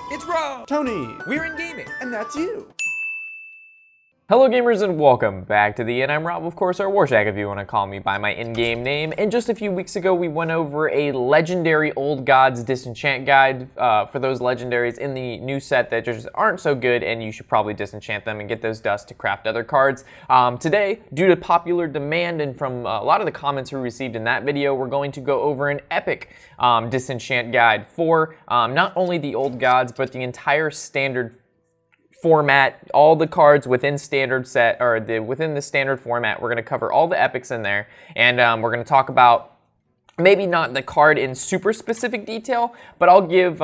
It's Rob! Tony! We're in gaming! And that's you! Hello gamers and welcome back to the inn. I'm Rob, of course, or Warshack if you want to call me by my in-game name. And just a few weeks ago we went over a legendary Old Gods Disenchant guide for those legendaries in the new set that just aren't so good and you should probably disenchant them and get those dust to craft other cards. Today, due to popular demand and from a lot of the comments we received in that video, we're going to go over an epic disenchant guide for not only the Old Gods but the entire standard format, all the cards within standard set, or within the standard format. We're going to cover all the epics in there, and we're going to talk about maybe not the card in super specific detail, but I'll give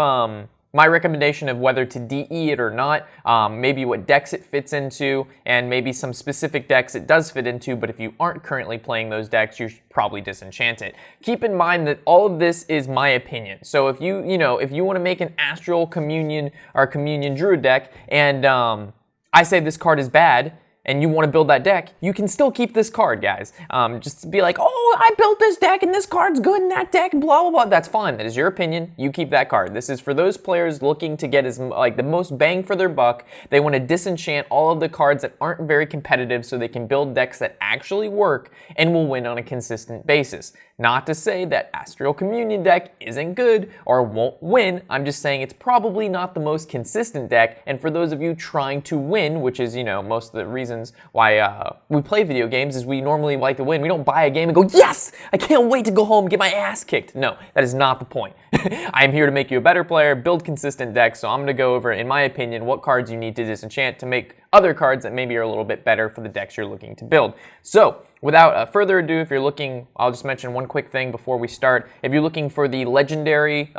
my recommendation of whether to DE it or not, maybe what decks it fits into, and maybe some specific decks it does fit into, but if you aren't currently playing those decks, you should probably disenchant it. Keep in mind that all of this is my opinion. So if you want to make an Astral Communion or Communion Druid deck, and I say this card is bad, and you want to build that deck, you can still keep this card, guys. Just be like, oh, I built this deck and this card's good in that deck, blah, blah, blah. That's fine. That is your opinion. You keep that card. This is for those players looking to get the most bang for their buck. They want to disenchant all of the cards that aren't very competitive so they can build decks that actually work and will win on a consistent basis. Not to say that Astral Communion deck isn't good or won't win. I'm just saying it's probably not the most consistent deck. And for those of you trying to win, which is, most of the reasons why we play video games is we normally like to win. We don't buy a game and go, yes, I can't wait to go home and get my ass kicked. No, that is not the point. I am here to make you a better player, build consistent decks, so I'm going to go over, in my opinion, what cards you need to disenchant to make other cards that maybe are a little bit better for the decks you're looking to build. So, without further ado, if you're looking, I'll just mention one quick thing before we start. If you're looking for the legendary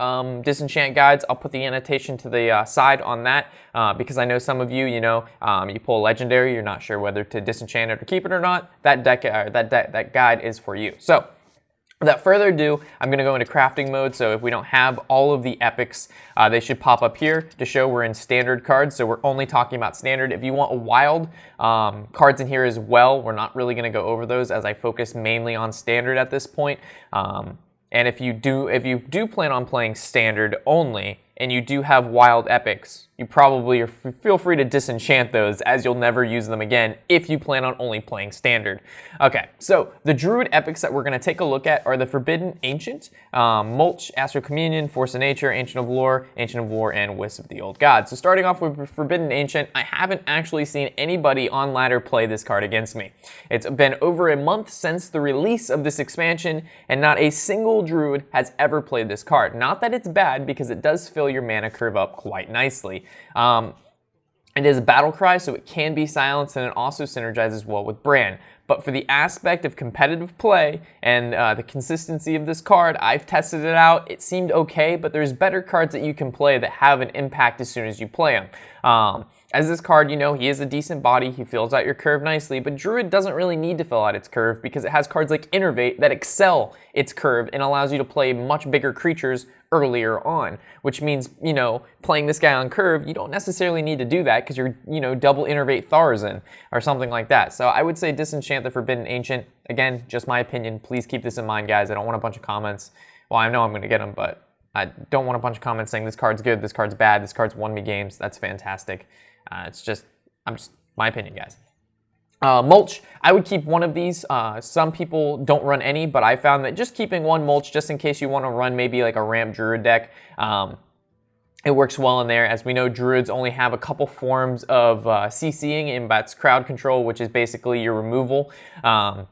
disenchant guides, I'll put the annotation to the side on that because I know some of you, you pull a legendary, you're not sure whether to disenchant it or keep it or not. That guide is for you. So, without further ado, I'm going to go into crafting mode, so if we don't have all of the epics, they should pop up here to show we're in standard cards, so we're only talking about standard. If you want wild cards in here as well, we're not really going to go over those as I focus mainly on standard at this point. And if you do plan on playing standard only, and you do have wild epics, you probably feel free to disenchant those as you'll never use them again if you plan on only playing standard. Okay, so the Druid epics that we're going to take a look at are the Forbidden Ancient, Mulch, Astral Communion, Force of Nature, Ancient of War, and Wisp of the Old Gods. So starting off with Forbidden Ancient, I haven't actually seen anybody on ladder play this card against me. It's been over a month since the release of this expansion, and not a single Druid has ever played this card. Not that it's bad, because it does fill your mana curve up quite nicely. It is a battle cry, so it can be silenced, and it also synergizes well with Bran. But for the aspect of competitive play and the consistency of this card, I've tested it out. It seemed okay, but there's better cards that you can play that have an impact as soon as you play them. As this card, he is a decent body. He fills out your curve nicely, but Druid doesn't really need to fill out its curve because it has cards like Innervate that excel its curve and allows you to play much bigger creatures earlier on, which means, playing this guy on curve, you don't necessarily need to do that because you're, double Innervate Tharzan or something like that. So I would say disenchant the Forbidden Ancient. Again, just my opinion. Please keep this in mind, guys. I don't want a bunch of comments. Well, I know I'm going to get them, but I don't want a bunch of comments saying this card's good, this card's bad, this card's won me games. That's fantastic. It's just my opinion, guys. Mulch, I would keep one of these. Some people don't run any, but I found that just keeping one Mulch, just in case you want to run maybe like a ramp Druid deck, it works well in there. As we know, Druids only have a couple forms of CCing, and that's crowd control, which is basically your removal. Mages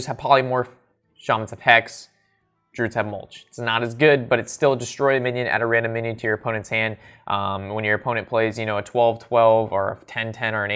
have Polymorph, Shamans have Hex, Druids have Mulch. It's not as good, but it's still destroy a minion, add a random minion to your opponent's hand. When your opponent plays, a 12-12 or a 10-10 or an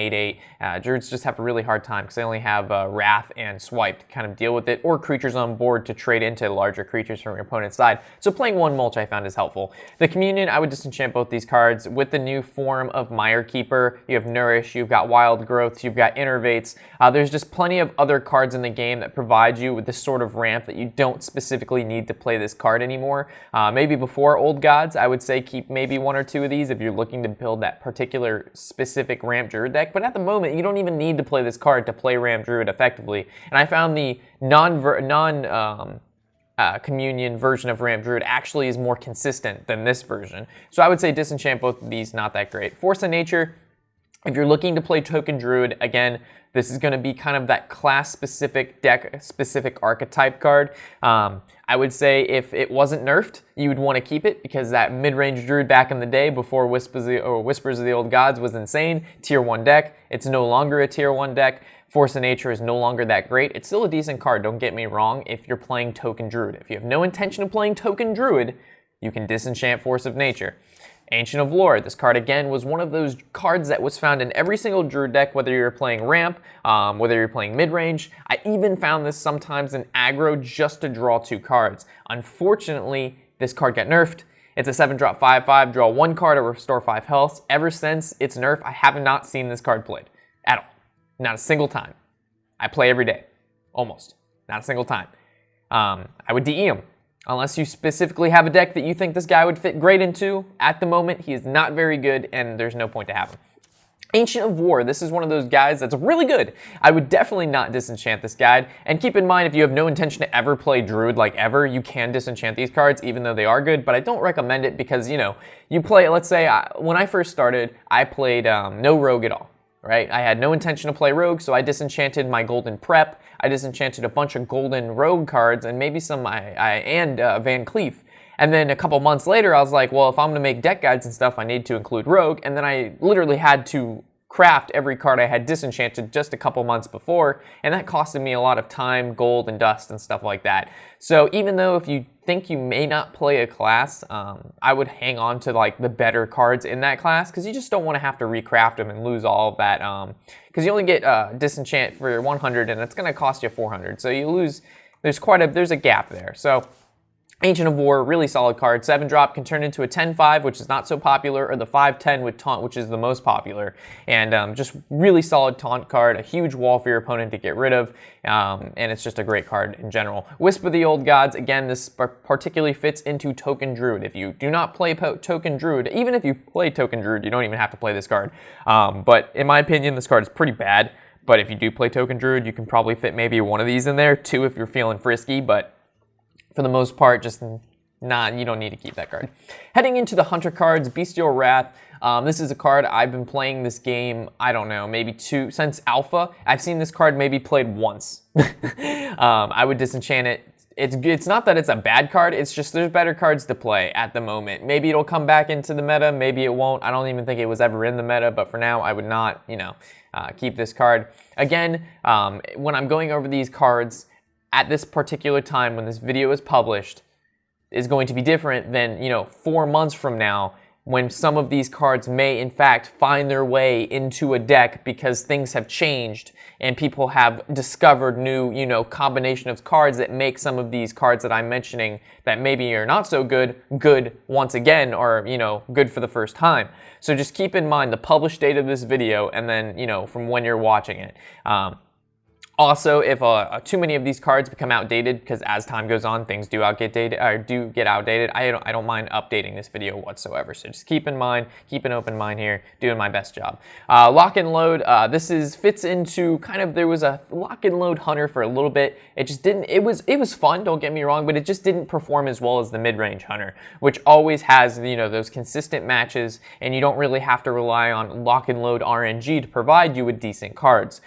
8-8, Druids just have a really hard time because they only have Wrath and Swipe to kind of deal with it, or creatures on board to trade into larger creatures from your opponent's side. So playing one Mulch I found is helpful. The Communion, I would disenchant both these cards. With the new form of Mire Keeper, you have Nourish, you've got Wild Growth, you've got Innervates. There's just plenty of other cards in the game that provide you with this sort of ramp that you don't specifically need to play this card anymore. Maybe before Old Gods, I would say keep maybe one or two of these if you're looking to build that particular specific ramp Druid deck. But at the moment, you don't even need to play this card to play ramp Druid effectively. And I found the Communion version of Ramp Druid actually is more consistent than this version. So I would say Disenchant both of these, not that great. Force of Nature, if you're looking to play Token Druid, again, this is going to be kind of that class-specific, deck-specific archetype card. I would say if it wasn't nerfed, you would want to keep it because that mid-range Druid back in the day before Whispers of the Old Gods was insane. Tier 1 deck. It's no longer a Tier 1 deck. Force of Nature is no longer that great. It's still a decent card, don't get me wrong, if you're playing Token Druid. If you have no intention of playing Token Druid, you can Disenchant Force of Nature. Ancient of Lore. This card, again, was one of those cards that was found in every single Druid deck, whether you're playing Ramp, whether you're playing mid-range. I even found this sometimes in aggro just to draw 2 cards. Unfortunately, this card got nerfed. It's a 7-drop 5/5, draw 1 card to restore 5 health. Ever since its nerf, I have not seen this card played at all. Not a single time. I play every day. Almost. Not a single time. I would DE him. Unless you specifically have a deck that you think this guy would fit great into. At the moment, he is not very good, and there's no point to have him. Ancient of War. This is one of those guys that's really good. I would definitely not disenchant this guy. And keep in mind, if you have no intention to ever play Druid like ever, you can disenchant these cards, even though they are good. But I don't recommend it because, you know, you play, let's say, when I first started, I played no Rogue at all. Right? I had no intention to play Rogue, so I disenchanted my Golden Prep. I disenchanted a bunch of Golden Rogue cards and maybe some Van Cleef. And then a couple months later, I was like, well, if I'm going to make deck guides and stuff, I need to include Rogue. And then I literally had to craft every card I had disenchanted just a couple months before, and that costed me a lot of time, gold, and dust, and stuff like that. So even though if you think you may not play a class, I would hang on to like the better cards in that class, because you just don't want to have to recraft them and lose all of that, because you only get disenchant for 100, and it's going to cost you 400, so you lose, there's a gap there. So Ancient of War, really solid card. 7-drop can turn into a 10/5, which is not so popular, or the 5/10 with Taunt, which is the most popular. And just really solid Taunt card, a huge wall for your opponent to get rid of, and it's just a great card in general. Wisp of the Old Gods, again, this particularly fits into Token Druid. If you do not play Token Druid, even if you play Token Druid, you don't even have to play this card. But in my opinion, this card is pretty bad. But if you do play Token Druid, you can probably fit maybe one of these in there, 2 if you're feeling frisky, but for the most part, just you don't need to keep that card. Heading into the Hunter cards, Bestial Wrath. This is a card I've been playing this game, I don't know, maybe since Alpha. I've seen this card maybe played once. I would disenchant it. It's not that it's a bad card, it's just there's better cards to play at the moment. Maybe it'll come back into the meta, maybe it won't. I don't even think it was ever in the meta, but for now, I would not, keep this card. Again, when I'm going over these cards, at this particular time when this video is published is going to be different than, 4 months from now, when some of these cards may in fact find their way into a deck because things have changed and people have discovered new, combination of cards that make some of these cards that I'm mentioning that maybe are not so good once again, or, good for the first time. So just keep in mind the published date of this video and then, from when you're watching it. Also, if too many of these cards become outdated, because as time goes on, things do get outdated, I don't mind updating this video whatsoever. So just keep an open mind here, doing my best job. Lock and Load, fits into kind of, there was a Lock and Load Hunter for a little bit. It just didn't, it was fun, don't get me wrong, but it just didn't perform as well as the mid-range Hunter, which always has, those consistent matches, and you don't really have to rely on Lock and Load RNG to provide you with decent cards.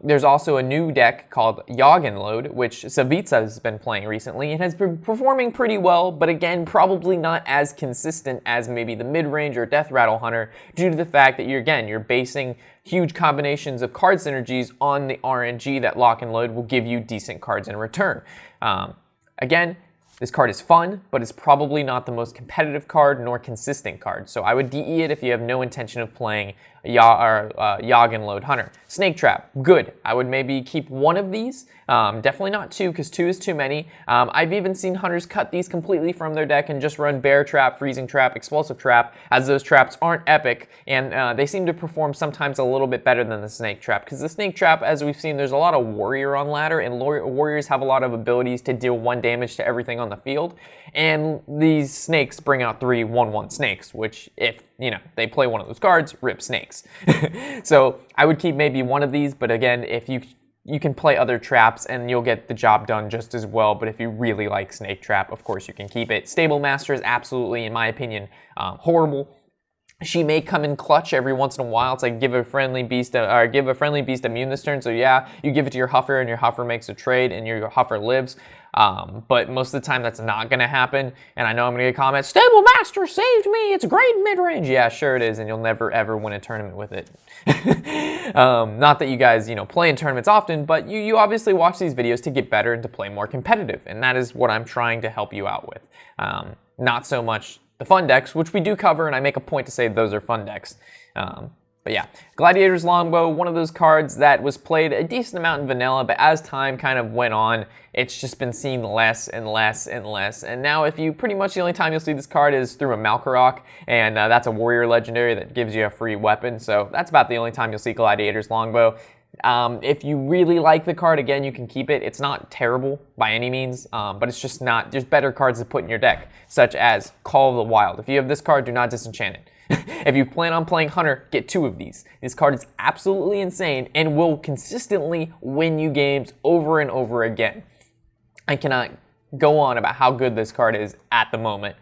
There's also a new deck called Yogg and Load, which Savitsa has been playing recently and has been performing pretty well, but again, probably not as consistent as maybe the mid-range or Death Rattle Hunter, due to the fact that you're basing huge combinations of card synergies on the RNG that Lock and Load will give you decent cards in return. Again, this card is fun, but it's probably not the most competitive card nor consistent card. So I would DE it if you have no intention of playing Yogg and Load Hunter. Snake Trap, good. I would maybe keep one of these. Definitely not 2, because 2 is too many. I've even seen hunters cut these completely from their deck and just run Bear Trap, Freezing Trap, Explosive Trap, as those traps aren't epic, and they seem to perform sometimes a little bit better than the Snake Trap, because the Snake Trap, as we've seen, there's a lot of Warrior on ladder, and Warriors have a lot of abilities to deal 1 damage to everything on the field, and these snakes bring out 3 1/1 snakes, which if they play one of those cards, rip snakes. So I would keep maybe one of these, but again, if you you can play other traps and you'll get the job done just as well. But if you really like Snake Trap, of course you can keep it. Stable Master is absolutely, in my opinion, horrible. She may come in clutch every once in a while. It's like give a friendly beast immune this turn. So yeah, you give it to your Huffer and your Huffer makes a trade and your Huffer lives. But most of the time that's not going to happen. And I know I'm going to get comments, Stable Master saved me. It's great mid-range. Yeah, sure it is. And you'll never ever win a tournament with it. Not that you guys, play in tournaments often, but you obviously watch these videos to get better and to play more competitive. And that is what I'm trying to help you out with. Not so much the fun decks, which we do cover, and I make a point to say those are fun decks. But yeah, Gladiator's Longbow, one of those cards that was played a decent amount in vanilla, but as time kind of went on, it's just been seen less and less and less. And now pretty much the only time you'll see this card is through a Malkarok, and that's a warrior legendary that gives you a free weapon. So that's about the only time you'll see Gladiator's Longbow. If you really like the card, again, you can keep it. It's not terrible by any means, but it's just not. There's better cards to put in your deck, such as Call of the Wild. If you have this card, do not disenchant it. If you plan on playing Hunter, get 2 of these. This card is absolutely insane and will consistently win you games over and over again. I cannot go on about how good this card is at the moment.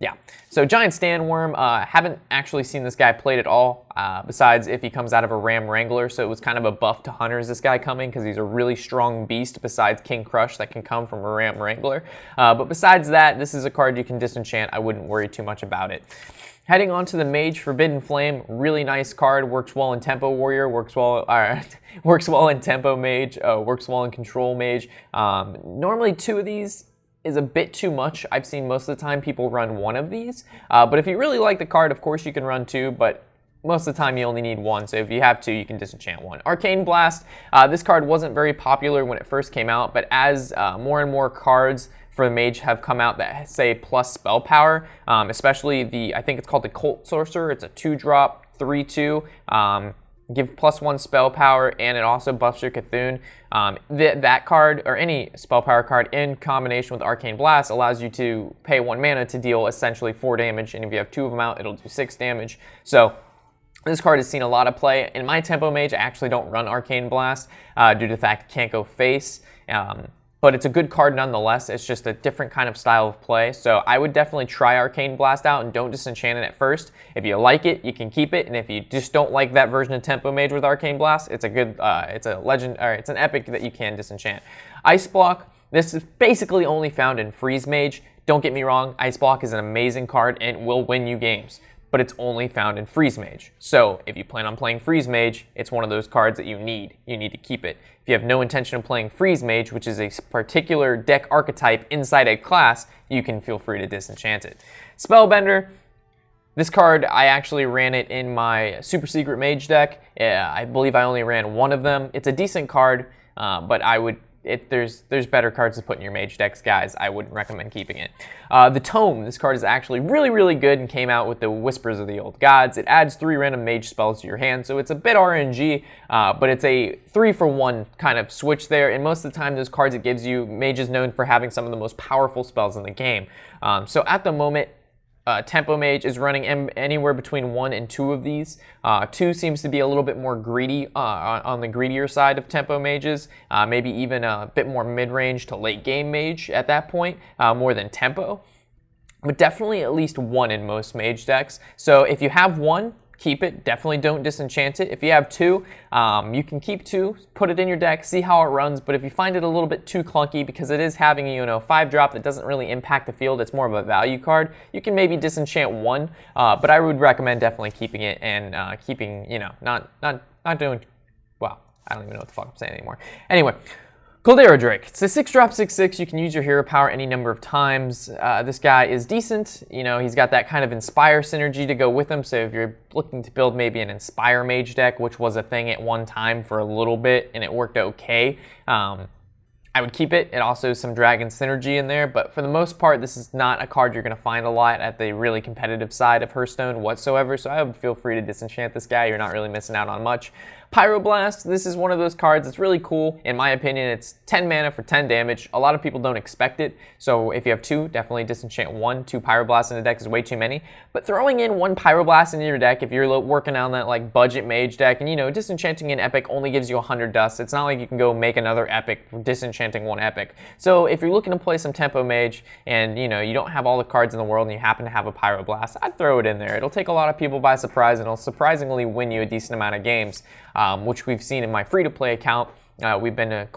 Yeah, so Giant Standworm, haven't actually seen this guy played at all, besides if he comes out of a Ram Wrangler, so it was kind of a buff to Hunters, this guy coming, because he's a really strong beast besides King Crush that can come from a Ram Wrangler. But besides that, this is a card you can disenchant. I wouldn't worry too much about it. Heading on to the Mage, Forbidden Flame, really nice card, works well in Tempo Warrior, works well in Tempo Mage, works well in Control Mage. Normally 2 of these is a bit too much. I've seen most of the time people run 1 of these, but if you really like the card, of course you can run 2, but most of the time you only need 1, so if you have 2, you can disenchant 1. Arcane Blast, this card wasn't very popular when it first came out, but as more and more cards for the Mage have come out that say plus spell power, especially I think it's called the Cult Sorcerer. It's a 2-drop, 3/2. Give +1 spell power, and it also buffs your Cthulhu. That card, or any spell power card in combination with Arcane Blast, allows you to pay 1 mana to deal essentially 4 damage, and if you have 2 of them out, it'll do 6 damage. So this card has seen a lot of play. In my Tempo Mage, I actually don't run Arcane Blast due to the fact it can't go face. But it's a good card nonetheless. It's just a different kind of style of play. So I would definitely try Arcane Blast out and don't disenchant it at first. If you like it, you can keep it. And if you just don't like that version of Tempo Mage with Arcane Blast, it's a good, it's an epic that you can disenchant. Ice Block, this is basically only found in Freeze Mage. Don't get me wrong, Ice Block is an amazing card and will win you games, but it's only found in Freeze Mage. So if you plan on playing Freeze Mage, it's one of those cards that you need. You need to keep it. If you have no intention of playing Freeze Mage, which is a particular deck archetype inside a class, you can feel free to disenchant it. Spellbender, this card, I actually ran it in my Super Secret Mage deck. I believe I only ran 1 of them. It's a decent card, but there's better cards to put in your Mage decks, guys. I wouldn't recommend keeping it. The Tome, this card is actually really, really good and came out with the Whispers of the Old Gods. It adds 3 random Mage spells to your hand, so it's a bit RNG, but it's a 3-for-1 kind of switch there, and most of the time those cards it gives you, Mage is known for having some of the most powerful spells in the game. So at the moment, Tempo Mage is running anywhere between 1 and 2 of these. 2 seems to be a little bit more greedy, on the greedier side of Tempo Mages, maybe even a bit more mid-range to late-game Mage at that point, more than Tempo. But definitely at least 1 in most Mage decks. So if you have 1, keep it. Definitely don't disenchant it. If you have 2, you can keep 2, put it in your deck, see how it runs. But if you find it a little bit too clunky because it is having a 5-drop that doesn't really impact the field, it's more of a value card, you can maybe disenchant 1. But I would recommend definitely keeping it and keeping, not doing, well, I don't even know what the fuck I'm saying anymore. Anyway. Caldera Drake. It's a 6-drop, 6/6. You can use your hero power any number of times. This guy is decent. He's got that kind of Inspire synergy to go with him. So if you're looking to build maybe an Inspire Mage deck, which was a thing at one time for a little bit, and it worked okay, I would keep it. It also has some Dragon synergy in there, but for the most part, this is not a card you're going to find a lot at the really competitive side of Hearthstone whatsoever, so I would feel free to disenchant this guy. You're not really missing out on much. Pyroblast, this is one of those cards that's really cool. In my opinion, it's 10 mana for 10 damage. A lot of people don't expect it, so if you have 2, definitely disenchant 1. 2 Pyroblasts in the deck is way too many. But throwing in 1 Pyroblast into your deck, if you're working on that like budget mage deck, and you know, disenchanting an epic only gives you 100 dust. It's not like you can go make another epic disenchanting 1 epic. So if you're looking to play some tempo mage and you know you don't have all the cards in the world and you happen to have a Pyroblast, I'd throw it in there. It'll take a lot of people by surprise and it'll surprisingly win you a decent amount of games, which we've seen in my free-to-play account. We've been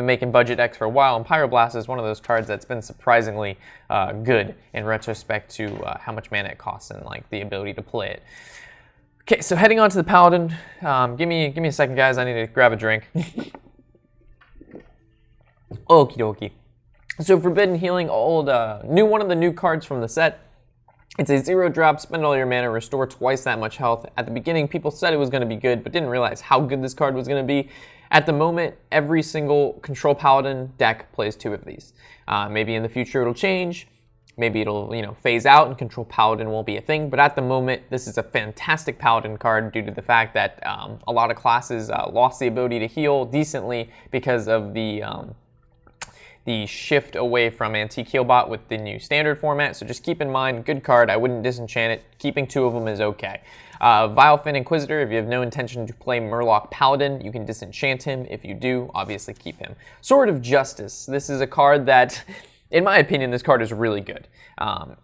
making budget decks for a while, and Pyroblast is one of those cards that's been surprisingly good in retrospect to how much mana it costs and like the ability to play it. Okay, so heading on to the Paladin. Give me a second, guys. I need to grab a drink. Okie dokie. So Forbidden Healing, one of the new cards from the set. It's a 0-drop, spend all your mana, restore twice that much health. At the beginning, people said it was going to be good, but didn't realize how good this card was going to be. At the moment, every single Control Paladin deck plays 2 of these. Maybe in the future it'll change. Maybe it'll, phase out and Control Paladin won't be a thing. But at the moment, this is a fantastic Paladin card due to the fact that a lot of classes lost the ability to heal decently because of the shift away from Antique Healbot with the new standard format. So just keep in mind, good card. I wouldn't disenchant it. Keeping 2 of them is okay. Vilefin Inquisitor, if you have no intention to play Murloc Paladin, you can disenchant him. If you do, obviously keep him. Sword of Justice. This is a card that, in my opinion, this card is really good.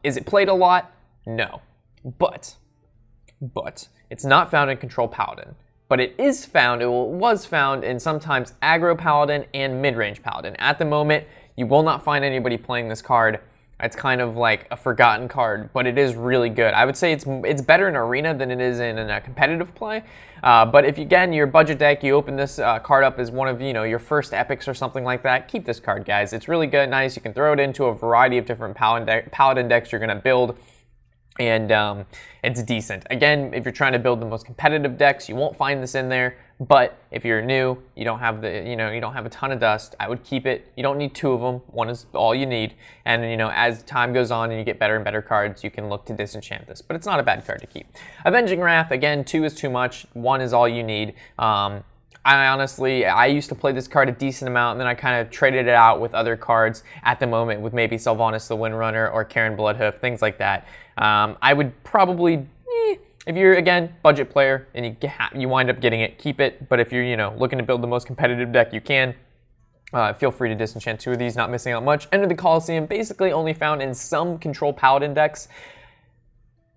Is it played a lot? No. But it's not found in Control Paladin. But it was found in sometimes Aggro Paladin and Mid-Range Paladin. At the moment, you will not find anybody playing this card. It's kind of like a forgotten card, but it is really good. I would say it's better in Arena than it is in a competitive play. But if, again, your budget deck, you open this card up as one of your first epics or something like that, keep this card, guys. It's really good, nice. You can throw it into a variety of different Paladin decks you're going to build. And it's decent. Again, if you're trying to build the most competitive decks, you won't find this in there. But if you're new, you don't have you don't have a ton of dust, I would keep it. You don't need 2 of them. 1 is all you need. And as time goes on and you get better and better cards, you can look to disenchant this. But it's not a bad card to keep. Avenging Wrath, again, 2 is too much. 1 is all you need. I used to play this card a decent amount, and then I kind of traded it out with other cards at the moment, with maybe Sylvanas the Windrunner or Karen Bloodhoof, things like that. I would probably, if you're, again, budget player and you wind up getting it, keep it. But if you're, looking to build the most competitive deck you can, feel free to disenchant 2 of these, not missing out much. Enter the Colosseum, basically only found in some Control Paladin decks.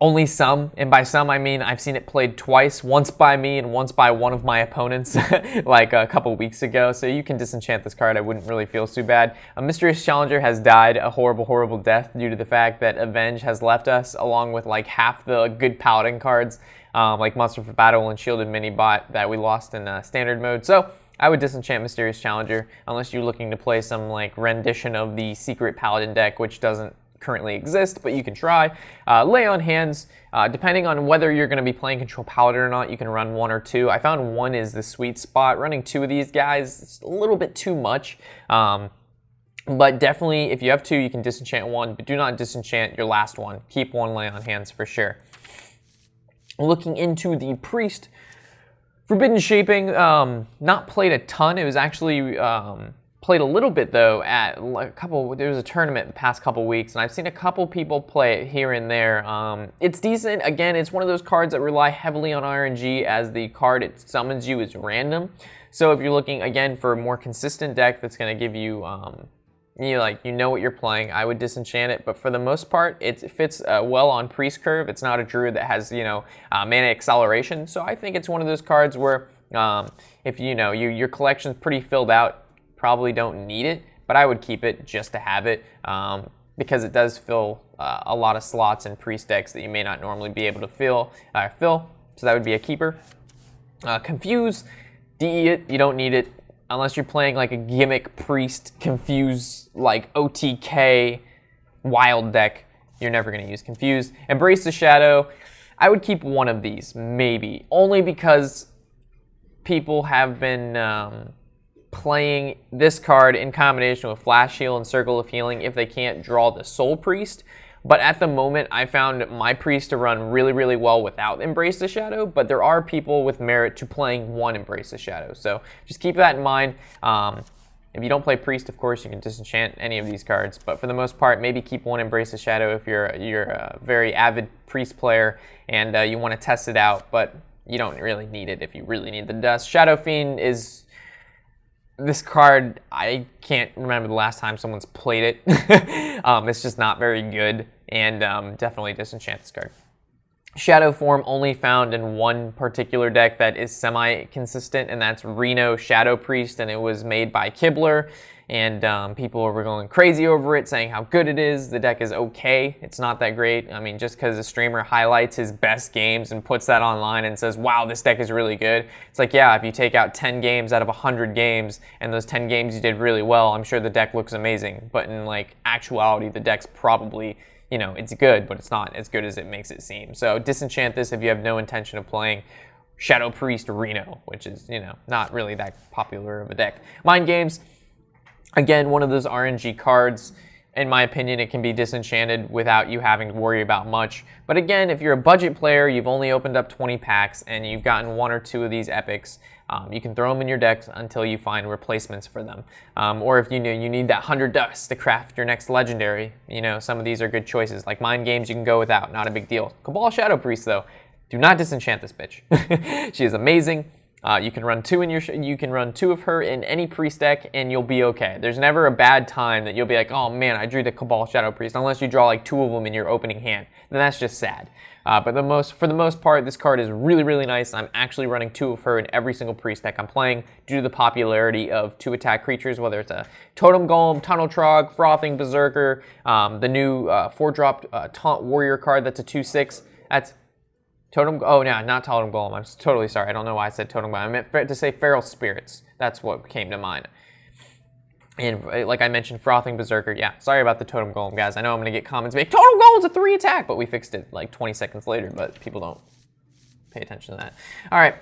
Only some, and by some I mean I've seen it played twice, once by me and once by one of my opponents, like a couple weeks ago, so you can disenchant this card. I wouldn't really feel too bad. A Mysterious Challenger has died a horrible, horrible death due to the fact that Avenge has left us, along with like half the good Paladin cards, like Monster for Battle and Shielded Mini-Bot that we lost in Standard mode. So I would disenchant Mysterious Challenger, unless you're looking to play some like rendition of the Secret Paladin deck, which doesn't currently exist, but you can try. Lay on Hands, depending on whether you're going to be playing Control Paladin or not, you can run 1 or 2. I found 1 is the sweet spot. Running 2 of these guys is a little bit too much. But definitely, if you have 2, you can disenchant 1, but do not disenchant your last one. Keep 1 Lay on Hands for sure. Looking into the Priest, Forbidden Shaping, not played a ton. It was actually played a little bit though at there was a tournament the past couple weeks, and I've seen a couple people play it here and there. It's decent. Again, it's one of those cards that rely heavily on RNG, as the card it summons you is random. So if you're looking again for a more consistent deck that's going to give you you know what you're playing, I would disenchant it. But for the most part, it fits well on Priest Curve. It's not a Druid that has mana acceleration, so I think it's one of those cards where if your collection's pretty filled out, probably don't need it, but I would keep it just to have it, because it does fill a lot of slots in Priest decks that you may not normally be able to fill. So that would be a keeper. Confuse, DE it, you don't need it unless you're playing like a gimmick Priest Confuse like OTK wild deck. You're never going to use Confuse. Embrace the Shadow, I would keep 1 of these, maybe, only because people have been playing this card in combination with Flash Heal and Circle of Healing if they can't draw the Soul Priest, But at the moment, I found my priest to run really, really well without Embrace the Shadow, but there are people with merit to playing one Embrace the Shadow. So just keep that in mind. If you don't play priest, of course, you can disenchant any of these cards, but for the most part, maybe keep one Embrace the Shadow if you're a very avid priest player and you want to test it out, but you don't really need it if you really need the dust. Shadow Fiend is this card. I can't remember the last time someone's played it. It's just not very good, and definitely disenchant this card. Shadow form only found in one particular deck that is semi-consistent, and that's Reno Shadow Priest, and it was made by Kibler, and people were going crazy over it, saying how good it is. The deck is okay. It's not that great. I mean, just because a streamer highlights his best games and puts that online and says, wow, this deck is really good. It's like, yeah, if you take out 10 games out of 100 games, and those 10 games you did really well, I'm sure the deck looks amazing. But in, like, actuality, the deck's probably, you know, it's good, but it's not as good as it makes it seem. So disenchant this if you have no intention of playing Shadow Priest Reno, which is, you know, not really that popular of a deck. Mind Games, again, one of those RNG cards. In my opinion, it can be disenchanted without you having to worry about much. But again, if you're a budget player, you've only opened up 20 packs, and you've gotten one or two of these epics, you can throw them in your decks until you find replacements for them. Or if you know you need that 100 dust to craft your next legendary, you know, some of these are good choices. Like Mind Games, you can go without, not a big deal. Cabal Shadow Priest, though, do not disenchant this bitch. She is amazing. You can run two of her in any priest deck, and you'll be okay. There's never a bad time that you'll be like, oh man, I drew the Cabal Shadow Priest, unless you draw like two of them in your opening hand. Then that's just sad. But for the most part, this card is really, really nice. I'm actually running two of her in every single priest deck I'm playing due to the popularity of 2-attack creatures, whether it's a Totem Golem, Tunnel Trog, Frothing Berserker, the new 4-drop Taunt Warrior card that's a 2/6. That's Totem, oh no, not Totem Golem. I'm totally sorry. I don't know why I said Totem Golem. I meant to say Feral Spirits. That's what came to mind. And like I mentioned, Frothing Berserker. Yeah, sorry about the Totem Golem, guys. I know I'm going to get comments like, Totem Golem's a 3-attack, but we fixed it like 20 seconds later, but people don't pay attention to that. All right,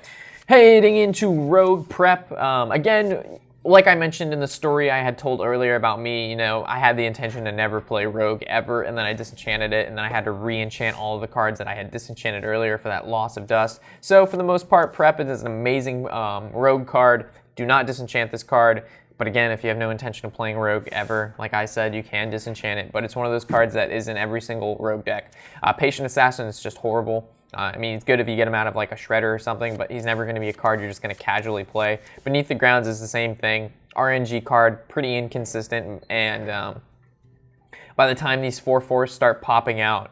heading into Rogue Prep. Again, like I mentioned in the story I had told earlier about me, you know, I had the intention to never play Rogue ever, and then I disenchanted it, and then I had to re-enchant all of the cards that I had disenchanted earlier for that loss of dust. So for the most part, Prep is an amazing Rogue card. Do not disenchant this card. But again, if you have no intention of playing Rogue ever, like I said, you can disenchant it. But it's one of those cards that is in every single Rogue deck. Patient Assassin is just horrible. I mean, it's good if you get him out of like a Shredder or something, but he's never going to be a card you're just going to casually play. Beneath the Grounds is the same thing. RNG card, pretty inconsistent, and by the time these 4/4s start popping out,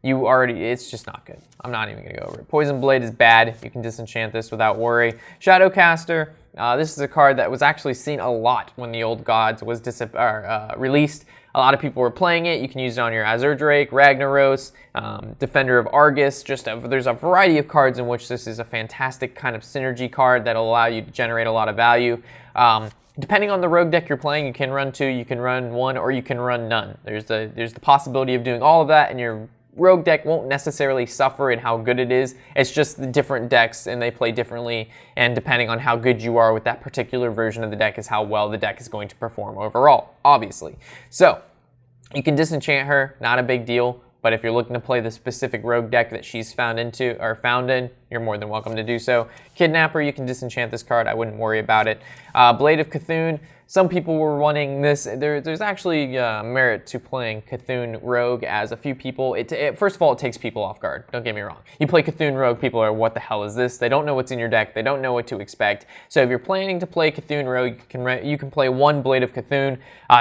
it's just not good. I'm not even going to go over it. Poison Blade is bad. You can disenchant this without worry. Shadowcaster, this is a card that was actually seen a lot when the Old Gods was released. A lot of people were playing it. You can use it on your Azure Drake, Ragnaros, Defender of Argus. There's a variety of cards in which this is a fantastic kind of synergy card that'll allow you to generate a lot of value. Depending on the rogue deck you're playing, you can run 2, you can run 1, or you can run none. There's the possibility of doing all of that, and your rogue deck won't necessarily suffer in how good it is. It's just the different decks, and they play differently, and depending on how good you are with that particular version of the deck is how well the deck is going to perform overall, obviously. So you can disenchant her, not a big deal. But if you're looking to play the specific rogue deck that she's found in, you're more than welcome to do so. Kidnapper, you can disenchant this card. I wouldn't worry about it. Blade of Cthulhu, some people were running this. There's actually merit to playing Cthulhu Rogue, as a few people. First of all, it takes people off guard. Don't get me wrong. You play Cthulhu Rogue, people are, what the hell is this? They don't know what's in your deck. They don't know what to expect. So if you're planning to play Cthulhu Rogue, you can play 1 Blade of Cthulhu.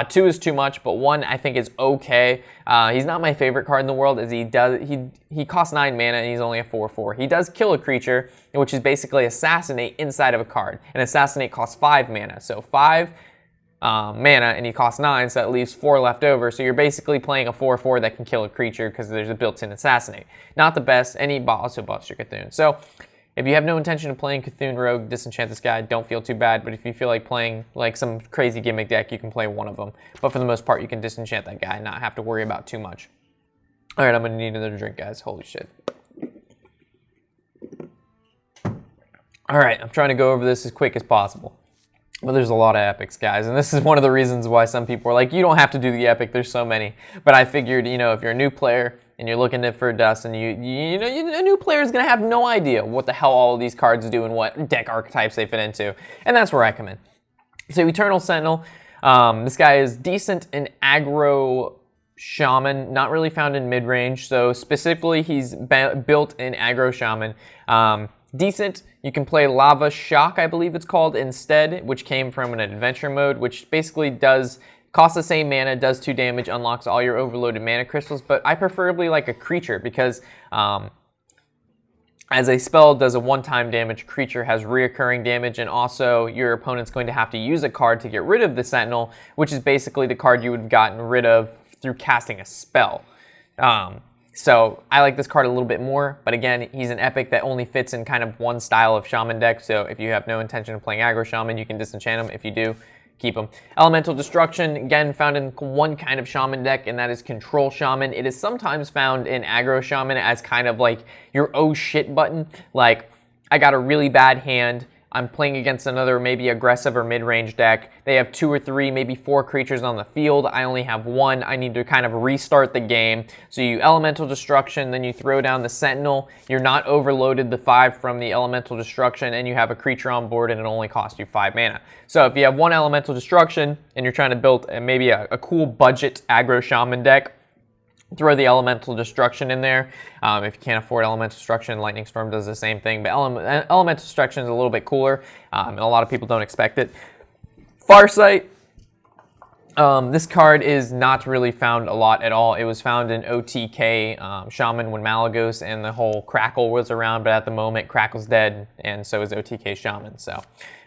2 is too much, but 1 I think is okay. He's not my favorite card in the world, as he costs 9 mana and he's only a 4/4. He does kill a creature, which is basically Assassinate inside of a card. And Assassinate costs 5 mana, so 5 mana, and he costs 9, so that leaves 4 left over. So you're basically playing a 4/4 that can kill a creature because there's a built-in Assassinate. Not the best, and he also buffs your Cthulhu. So if you have no intention of playing Cthulhu Rogue, disenchant this guy, don't feel too bad. But if you feel like playing like some crazy gimmick deck, you can play one of them. But for the most part, you can disenchant that guy and not have to worry about too much. All right, I'm going to need another drink, guys. Holy shit. All right, I'm trying to go over this as quick as possible. But there's a lot of epics, guys, and this is one of the reasons why some people are like, you don't have to do the epic, there's so many. But I figured, you know, if you're a new player and you're looking for dust, and a new player is going to have no idea what the hell all of these cards do and what deck archetypes they fit into, and that's where I come in. So Eternal Sentinel, this guy is decent in aggro Shaman, not really found in mid-range, so specifically he's built in aggro Shaman. Decent. You can play Lava Shock, I believe it's called, instead, which came from an adventure mode, which basically costs the same mana, does 2 damage, unlocks all your overloaded mana crystals, but I preferably like a creature because as a spell does a one-time damage, creature has reoccurring damage, and also your opponent's going to have to use a card to get rid of the Sentinel, which is basically the card you would have gotten rid of through casting a spell. So I like this card a little bit more, but again, he's an epic that only fits in kind of one style of Shaman deck, so if you have no intention of playing aggro Shaman, you can disenchant him. If you do, keep him. Elemental Destruction, again, found in one kind of Shaman deck, and that is Control Shaman. It is sometimes found in aggro Shaman as kind of like your oh shit button, like I got a really bad hand, I'm playing against another maybe aggressive or mid-range deck. They have 2 or 3, maybe 4 creatures on the field. I only have 1. I need to kind of restart the game. So you Elemental Destruction, then you throw down the Sentinel. You're not overloaded the 5 from the Elemental Destruction, and you have a creature on board, and it only costs you 5 mana. So if you have 1 Elemental Destruction, and you're trying to build maybe a cool budget aggro Shaman deck, throw the Elemental Destruction in there. If you can't afford Elemental Destruction, Lightning Storm does the same thing, but Elemental Destruction is a little bit cooler, and a lot of people don't expect it. Farsight. This card is not really found a lot at all. It was found in OTK Shaman when Malagos and the whole Crackle was around, but at the moment Crackle's dead, and so is OTK Shaman. So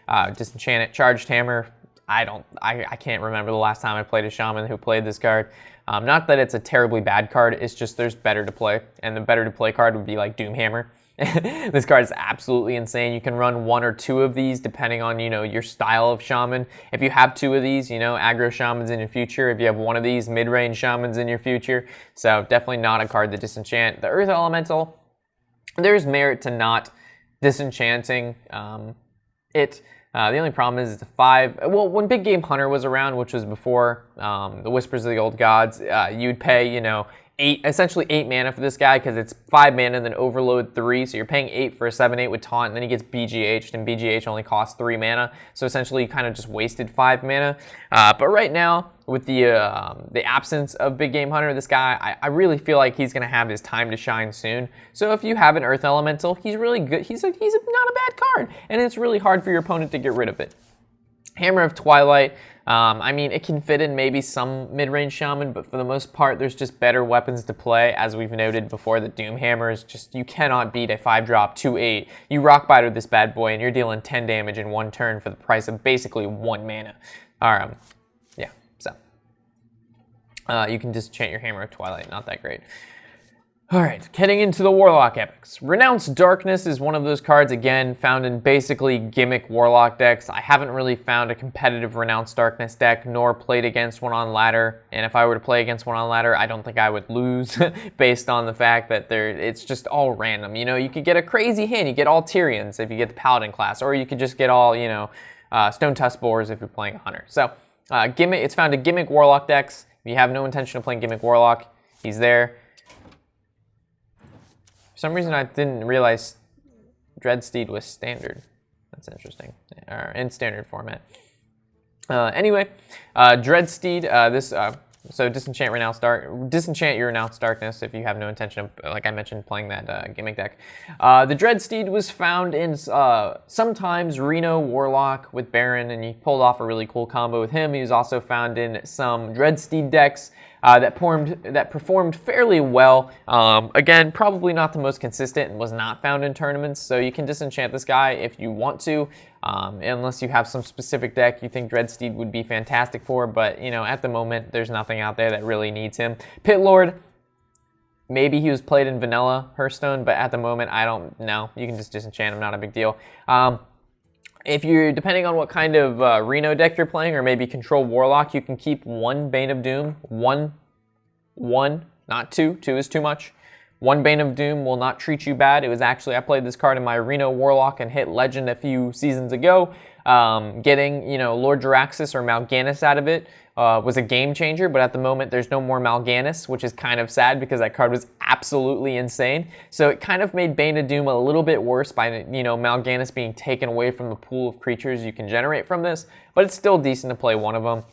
Disenchant it, Charged Hammer. I can't remember the last time I played a Shaman who played this card. Not that it's a terribly bad card, it's just there's better to play, and the better to play card would be like Doomhammer. This card is absolutely insane. You can run 1 or 2 of these depending on, you know, your style of Shaman. If you have 2 of these, you know, aggro Shamans in your future. If you have 1 of these, mid-range Shamans in your future. So definitely not a card to disenchant. The Earth Elemental, there's merit to not disenchanting it. The only problem is the 5. Well, when Big Game Hunter was around, which was before the Whispers of the Old Gods, you'd pay, you know, essentially 8 mana for this guy because it's 5 mana and then overload 3. So you're paying 8 for a 7/8 with taunt, and then he gets BGH'd, and BGH only costs 3 mana. So essentially, you kind of just wasted 5 mana. But right now, with the absence of Big Game Hunter, this guy, I really feel like he's going to have his time to shine soon. So if you have an Earth Elemental, he's really good. He's not a bad card, and it's really hard for your opponent to get rid of it. Hammer of Twilight. I mean, it can fit in maybe some mid-range Shaman, but for the most part, there's just better weapons to play. As we've noted before, the Doomhammer is just, you cannot beat a 5-drop 2/8. You rock bite with this bad boy, and you're dealing 10 damage in 1 turn for the price of basically 1 mana. Yeah, so. You can disenchant your Hammer of Twilight, not that great. Alright, heading into the Warlock epics. Renounced Darkness is one of those cards, again, found in basically gimmick Warlock decks. I haven't really found a competitive Renounced Darkness deck, nor played against one on ladder. And if I were to play against one on ladder, I don't think I would lose, based on the fact that it's just all random. You know, you could get a crazy hand, you get all Tyrians if you get the Paladin class, or you could just get all, you know, Stone Tusk Boars if you're playing a Hunter. So, gimmick, it's found in gimmick Warlock decks. If you have no intention of playing gimmick Warlock, he's there. For some reason, I didn't realize Dreadsteed was standard. That's interesting. Or in standard format. Anyway, Dreadsteed, so disenchant your Renounced Darkness if you have no intention of, like I mentioned, playing that gimmick deck. The Dreadsteed was found in sometimes Reno Warlock with Baron, and he pulled off a really cool combo with him. He was also found in some Dreadsteed decks that performed fairly well. Again, probably not the most consistent and was not found in tournaments, so you can disenchant this guy if you want to, unless you have some specific deck you think Dreadsteed would be fantastic for, but, you know, at the moment, there's nothing out there that really needs him. Pit Lord, maybe he was played in vanilla Hearthstone, but at the moment, I don't know. You can just disenchant him, not a big deal. If you're, depending on what kind of Reno deck you're playing, or maybe Control Warlock, you can keep 1 Bane of Doom. One, not 2. 2 is too much. 1 Bane of Doom will not treat you bad. It was actually, I played this card in my Reno Warlock and hit Legend a few seasons ago. Getting, Lord Jaraxxus or Mal'Ganis out of it was a game changer, but at the moment there's no more Mal'Ganis, which is kind of sad because that card was absolutely insane. So it kind of made Bane of Doom a little bit worse by, Mal'Ganis being taken away from the pool of creatures you can generate from this, but it's still decent to play one of them.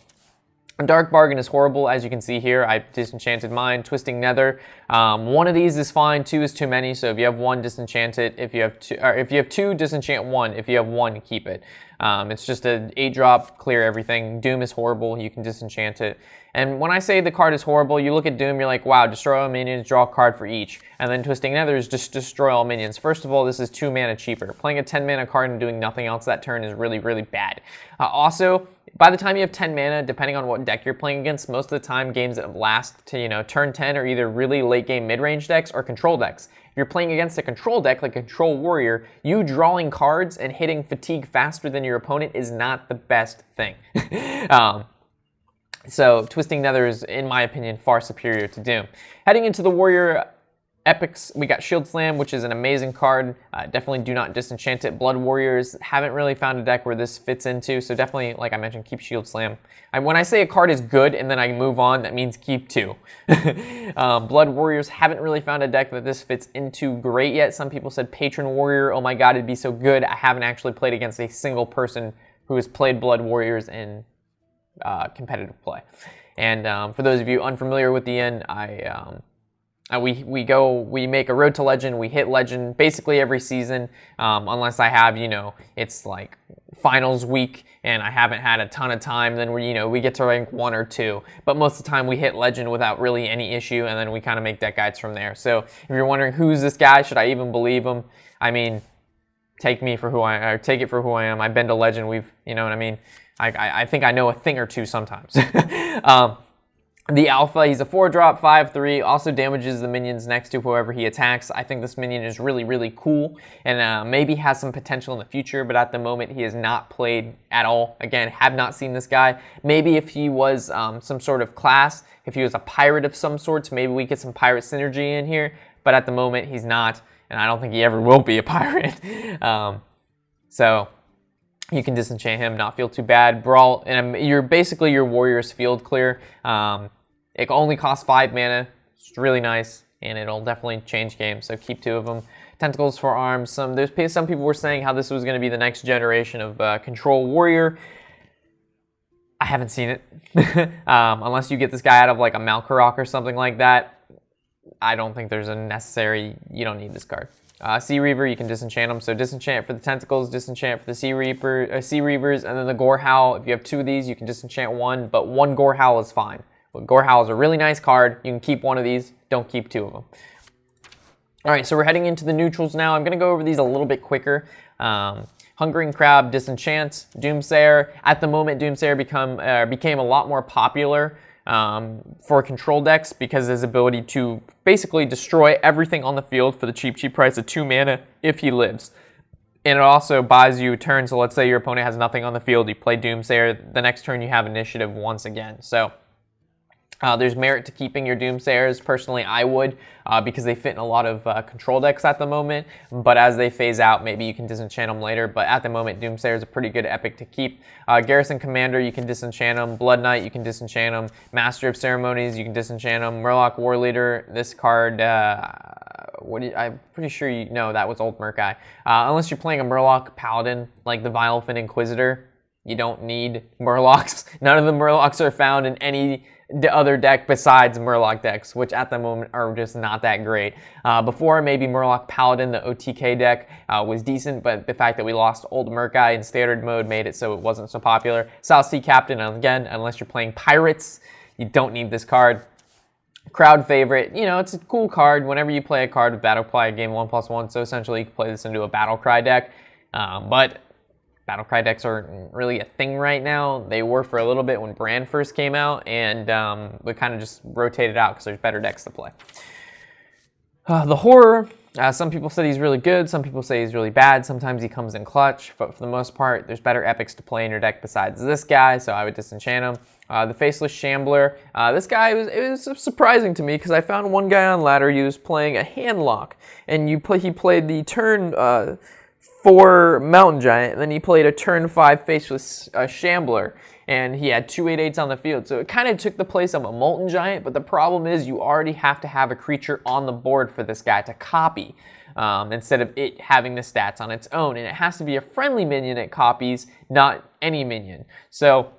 Dark Bargain is horrible, as you can see here. I disenchanted mine. Twisting Nether. One of these is fine. Two is too many. So if you have one, disenchant it. If you have two, disenchant one. If you have one, keep it. It's just an 8-drop, clear everything. Doom is horrible. You can disenchant it. And when I say the card is horrible, you look at Doom, you're like, wow, destroy all minions, draw a card for each. And then Twisting Nether is just destroy all minions. First of all, this is 2 mana cheaper. Playing a 10 mana card and doing nothing else that turn is really, really bad. Also, by the time you have 10 mana, depending on what deck you're playing against, most of the time games that last to, turn 10 are either really late game mid-range decks or control decks. If you're playing against a control deck like Control Warrior, you drawing cards and hitting fatigue faster than your opponent is not the best thing. So Twisting Nether is, in my opinion, far superior to Doom. Heading into the Warrior epics, we got Shield Slam, which is an amazing card. Definitely do not disenchant it. Blood Warriors haven't really found a deck where this fits into, so definitely, like I mentioned, keep Shield Slam. When I say a card is good and then I move on, that means keep 2. Blood Warriors haven't really found a deck that this fits into great yet. Some people said Patron Warrior, oh my god, it'd be so good. I haven't actually played against a single person who has played Blood Warriors in competitive play. And for those of you unfamiliar with the end, we make a road to legend. We hit legend basically every season, unless I have, it's like finals week and I haven't had a ton of time. Then we get to rank 1 or 2. But most of the time we hit legend without really any issue, and then we kind of make deck guides from there. So if you're wondering who's this guy, should I even believe him? I mean, take it for who I am. I've been to legend. You know what I mean? I think I know a thing or two sometimes. The Alpha, he's a 4-drop, 5/3, also damages the minions next to whoever he attacks. I think this minion is really, really cool and maybe has some potential in the future, but at the moment he is not played at all. Again, have not seen this guy. Maybe if he was some sort of class, if he was a pirate of some sorts, maybe we get some pirate synergy in here, but at the moment he's not, and I don't think he ever will be a pirate. So you can disenchant him, not feel too bad. Brawl, and you're basically your warrior's field clear. It only costs 5 mana. It's really nice, and it'll definitely change games. So keep 2 of them. Tentacles for arms. Some people were saying how this was going to be the next generation of Control Warrior. I haven't seen it. Unless you get this guy out of like a Malkarok or something like that, I don't think there's a necessary. You don't need this card. Sea Reaver, you can disenchant them. So disenchant for the tentacles, disenchant for the Sea Reavers, and then the Gore Howl. If you have 2 of these, you can disenchant 1, but 1 Gore Howl is fine. But Gore Howl is a really nice card. You can keep 1 of these. Don't keep 2 of them. All right, so we're heading into the neutrals now. I'm going to go over these a little bit quicker. Hungering Crab, disenchant, Doomsayer. At the moment, Doomsayer became a lot more popular for control decks because of his ability to basically destroy everything on the field for the cheap price of 2 mana if he lives. And it also buys you a turn, so let's say your opponent has nothing on the field, you play Doomsayer, the next turn you have initiative once again. So there's merit to keeping your Doomsayers. Personally, I would, because they fit in a lot of control decks at the moment. But as they phase out, maybe you can disenchant them later. But at the moment, Doomsayer is a pretty good epic to keep. Garrison Commander, you can disenchant them. Blood Knight, you can disenchant them. Master of Ceremonies, you can disenchant them. Murloc War Leader, this card, I'm pretty sure you know that was Old Murkai. Unless you're playing a Murloc Paladin, like the Vilefin Inquisitor, you don't need Murlocs. None of the Murlocs are found in any other deck besides Murloc decks, which at the moment are just not that great. Before, maybe Murloc Paladin, the OTK deck, was decent, but the fact that we lost Old Murkai in standard mode made it so it wasn't so popular. South Sea Captain, again, unless you're playing Pirates, you don't need this card. Crowd favorite, it's a cool card. Whenever you play a card with Battle Cry, game 1+1, so essentially you can play this into a Battle Cry deck, but Battle Cry decks aren't really a thing right now. They were for a little bit when Brand first came out, and we kind of just rotated out because there's better decks to play. The Horror, some people said he's really good, some people say he's really bad, sometimes he comes in clutch, but for the most part, there's better epics to play in your deck besides this guy, so I would disenchant him. The Faceless Shambler, this guy, it was surprising to me because I found one guy on ladder, he was playing a Handlock, and he played the turn 4 Mountain Giant, and then he played a turn 5 Faceless Shambler, and he had 2 8/8s on the field. So it kind of took the place of a Molten Giant, but the problem is you already have to have a creature on the board for this guy to copy, instead of it having the stats on its own. And it has to be a friendly minion it copies, not any minion. So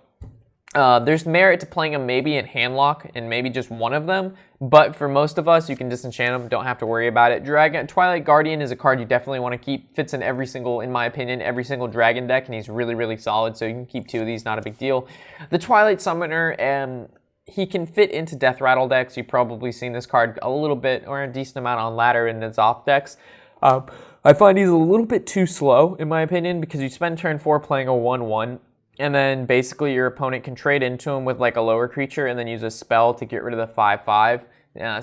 there's merit to playing him maybe in Handlock and maybe just one of them, but for most of us, you can disenchant him, don't have to worry about it. Twilight Guardian is a card you definitely want to keep, fits in every single, in my opinion, every single dragon deck, and he's really, really solid, so you can keep 2 of these, not a big deal. The Twilight Summoner, he can fit into Death Rattle decks. You've probably seen this card a little bit, or a decent amount on ladder in the Zoth decks. I find he's a little bit too slow, in my opinion, because you spend turn 4 playing a 1/1, and then basically your opponent can trade into him with like a lower creature and then use a spell to get rid of the 5/5.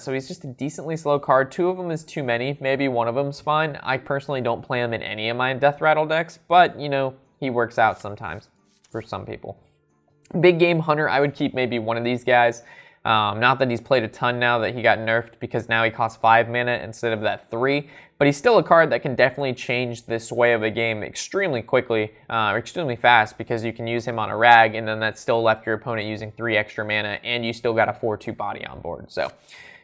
So he's just a decently slow card. 2 of them is too many. Maybe one of them's fine. I personally don't play him in any of my Death Rattle decks, but, you know, he works out sometimes for some people. Big Game Hunter, I would keep maybe one of these guys. Not that he's played a ton now that he got nerfed, because now he costs 5 mana instead of that 3. But he's still a card that can definitely change this way of a game extremely quickly, or extremely fast, because you can use him on a rag, and then that still left your opponent using 3 extra mana, and you still got a 4/2 body on board. So,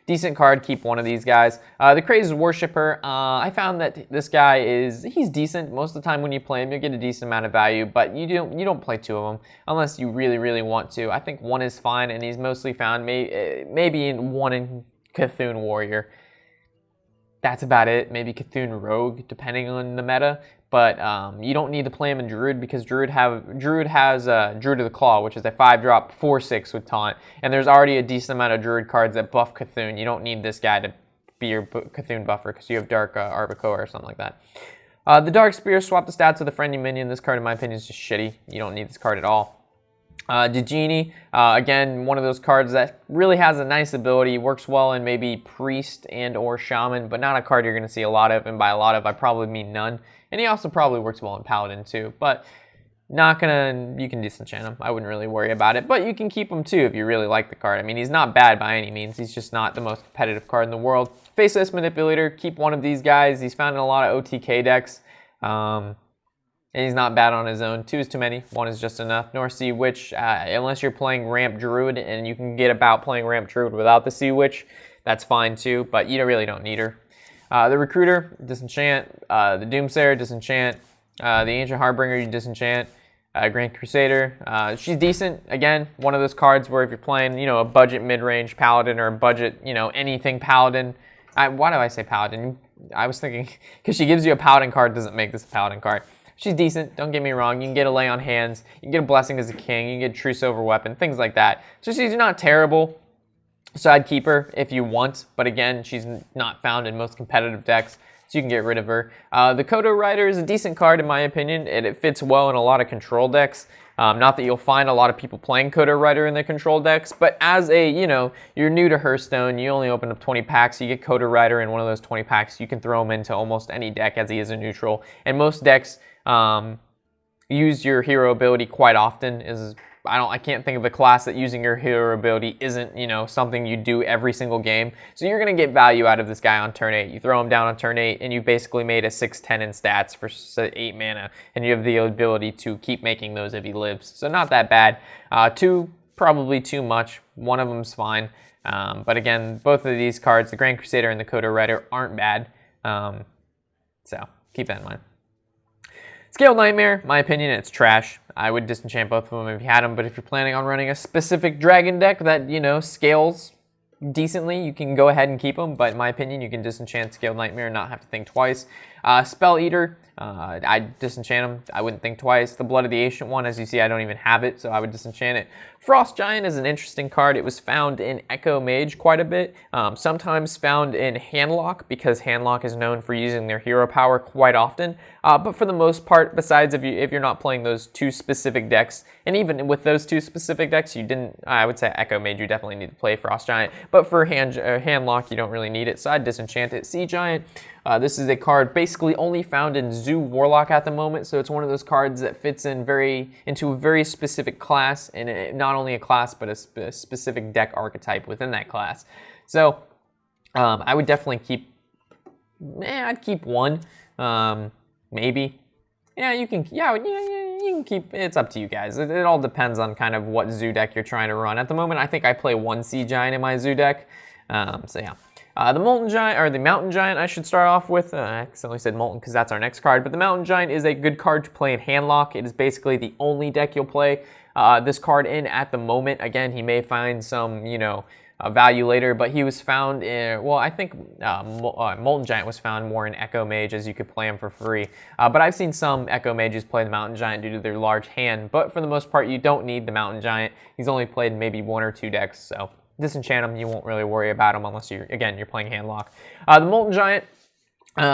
decent card, keep one of these guys. The Crazed Worshipper, I found that this guy he's decent. Most of the time when you play him, you'll get a decent amount of value, but you don't play 2 of them unless you really, really want to. I think 1 is fine, and he's mostly found maybe in 1 in Cthulhu Warrior. That's about it. Maybe Cthulhu Rogue, depending on the meta. But you don't need to play him in Druid, because Druid has Druid of the Claw, which is a 5-drop 4/6 with Taunt. And there's already a decent amount of Druid cards that buff Cthulhu. You don't need this guy to be your Cthulhu buffer, because you have Dark Arbicoa or something like that. The Dark Spear, swap the stats with a friendly minion. This card, in my opinion, is just shitty. You don't need this card at all. Disenchant, again, one of those cards that really has a nice ability, works well in maybe Priest and or Shaman, but not a card you're going to see a lot of, and by a lot of, I probably mean none. And he also probably works well in Paladin too, but not gonna, you can disenchant him. I wouldn't really worry about it, but you can keep him too if you really like the card. I mean, he's not bad by any means. He's just not the most competitive card in the world. Faceless Manipulator, keep one of these guys. He's found in a lot of OTK decks. And he's not bad on his own. 2 is too many. 1 is just enough. Nor Sea Witch, unless you're playing Ramp Druid, and you can get about playing Ramp Druid without the Sea Witch, that's fine too, but you really don't need her. The Recruiter, disenchant. The Doomsayer, disenchant. The Ancient Harbinger, you disenchant. Grand Crusader, she's decent. Again, one of those cards where if you're playing, you know, a budget mid-range Paladin or a budget, you know, anything Paladin. Why do I say Paladin? I was thinking, because she gives you a Paladin card doesn't make this a Paladin card. She's decent, don't get me wrong. You can get a Lay on Hands, you can get a Blessing as a King, you can get Truce over Weapon, things like that. So she's not terrible. So I'd keep her if you want, but again, she's not found in most competitive decks, so you can get rid of her. The Kodo Rider is a decent card in my opinion, and it fits well in a lot of control decks. Not that you'll find a lot of people playing Kodo Rider in their control decks, but as a, you know, you're new to Hearthstone, you only open up 20 packs, you get Kodo Rider in one of those 20 packs, you can throw him into almost any deck as he is a neutral. And most decks use your hero ability quite often. I can't think of a class that using your hero ability isn't, you know, something you do every single game. So you're going to get value out of this guy on turn 8. You throw him down on turn 8, and you basically made a 6/10 in stats for 8 mana, and you have the ability to keep making those if he lives. So not that bad. 2, probably too much. 1 of them's fine. But again, both of these cards, the Grand Crusader and the Kodo Rider, aren't bad. So keep that in mind. Scaled Nightmare, my opinion, it's trash. I would disenchant both of them if you had them, but if you're planning on running a specific dragon deck that, you know, scales decently, you can go ahead and keep them, but in my opinion, you can disenchant Scaled Nightmare and not have to think twice. Spell Eater, I'd disenchant him. I wouldn't think twice. The Blood of the Ancient one, as you see, I don't even have it, so I would disenchant it. Frost Giant is an interesting card. It was found in Echo Mage quite a bit, sometimes found in Handlock, because Handlock is known for using their hero power quite often. But for the most part, besides if you're not playing those 2 specific decks, and even with those 2 specific decks, I would say Echo Mage, you definitely need to play Frost Giant. But for Handlock, you don't really need it, so I'd disenchant it. Sea Giant, this is a card basically only found in Zoo Warlock at the moment, so it's one of those cards that fits into a very specific class, and not only a class, but a specific deck archetype within that class. So I would definitely keep, I'd keep 1, maybe. Yeah, you can. Yeah, you can keep. It's up to you guys. It all depends on kind of what zoo deck you're trying to run. At the moment, I think I play 1 Sea Giant in my zoo deck. So yeah. The Molten Giant, or the Mountain Giant, I should start off with. I accidentally said Molten because that's our next card. But the Mountain Giant is a good card to play in Handlock. It is basically the only deck you'll play this card in at the moment. Again, he may find some, you know, value later, but he was found in, well, I think Molten Giant was found more in Echo Mage, as you could play him for free. But I've seen some Echo Mages play the Mountain Giant due to their large hand, but for the most part, you don't need the Mountain Giant. He's only played maybe 1 or 2 decks, so disenchant him, you won't really worry about him unless you're playing Handlock. The Molten Giant,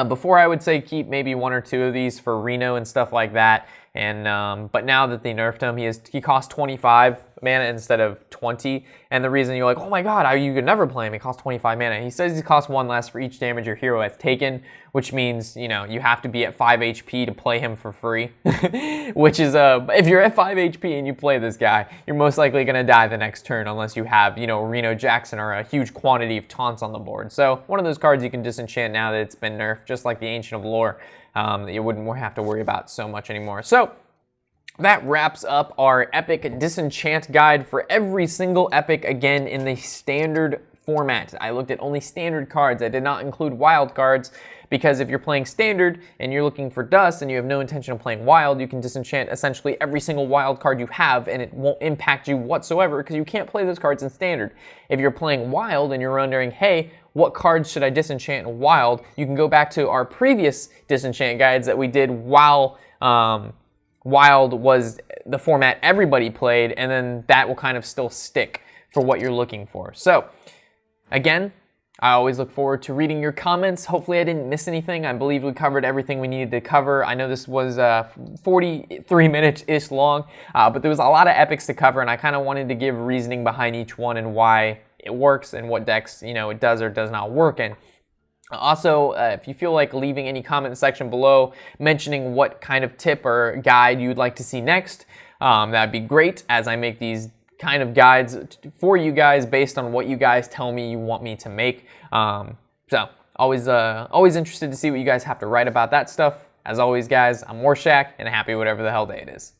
before I would say keep maybe 1 or 2 of these for Reno and stuff like that. And but now that they nerfed him, he costs 25 mana instead of 20. And the reason you're like, oh my god, you could never play him, he costs 25 mana. He says he costs 1 less for each damage your hero has taken, which means, you know, you have to be at 5 HP to play him for free. Which is, if you're at 5 HP and you play this guy, you're most likely going to die the next turn unless you have, you know, Reno Jackson or a huge quantity of taunts on the board. So one of those cards you can disenchant now that it's been nerfed, just like the Ancient of Lore. That you wouldn't have to worry about so much anymore. So that wraps up our epic disenchant guide for every single epic, again in the standard format. I looked at only standard cards. I did not include wild cards because if you're playing standard and you're looking for dust and you have no intention of playing wild, you can disenchant essentially every single wild card you have and it won't impact you whatsoever because you can't play those cards in standard. If you're playing wild and you're wondering, hey, what cards should I disenchant in wild? You can go back to our previous disenchant guides that we did while wild was the format everybody played, and then that will kind of still stick for what you're looking for. So again, I always look forward to reading your comments. Hopefully I didn't miss anything. I believe we covered everything we needed to cover. I know this was 43 minutes-ish long, but there was a lot of epics to cover, and I kind of wanted to give reasoning behind each one and why it works and what decks, you know, it does or does not work in. Also, if you feel like leaving any comment section below mentioning what kind of tip or guide you'd like to see next, that'd be great, as I make these kind of guides for you guys based on what you guys tell me you want me to make. So always interested to see what you guys have to write about that stuff. As always, guys, I'm Warshack, and happy whatever the hell day it is.